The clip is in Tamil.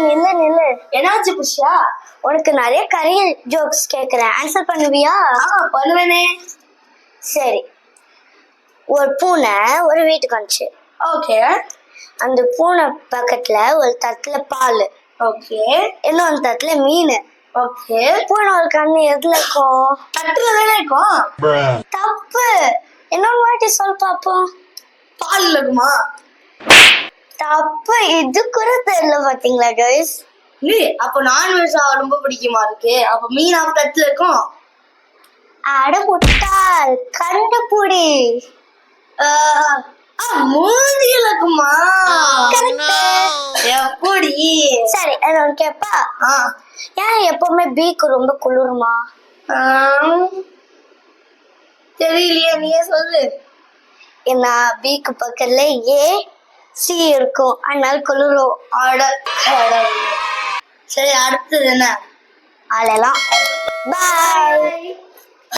நில்லு நில்லு. என்னாச்சு புஷ்யா? உனக்கு நிறைய கரியர் ஜோக்ஸ் கேக்குறேன், ஆன்சர் பண்ணுவியா? பண்ணுவேனே. சரி, ஒரு பூனை ஒரு வீட்டுக்கு வந்துச்சு. ஓகே. அந்த பூனை பக்கத்துல ஒரு தட்டுல பால். ஓகே. இன்னொரு தட்டுல மீன். ஓகே. பூனை ஒரு கண்ணு எதுல இருக்கும்? தட்டுல தானே இருக்கும். தப்பு. இன்னொரு வாட்டி சொல் பாப்போம். பால் இருக்குமா? தப்பு. இது கூட தெரியல பாத்தீங்களா கைஸ்? நீ அப்ப நான்வெஜ் ரொம்ப பிடிக்குமா இருக்கு? அப்ப மீன் அப்ப தட்டுல இருக்கும். அட முட்டாள், கண்டுபிடி. மூஞ்சில இருக்குமா? எப்படி? சரி, என்ன கேப்பா? ஏன் எப்பவுமே பீக்கு ரொம்ப குளிருமா? தெரியலையே, நீயே சொல்லு. என்ன பீக்கு பக்கத்துல சி இருக்கும், அதனால குளிரும். சரி, அடுத்தது என்ன? அழலாம். பாய்.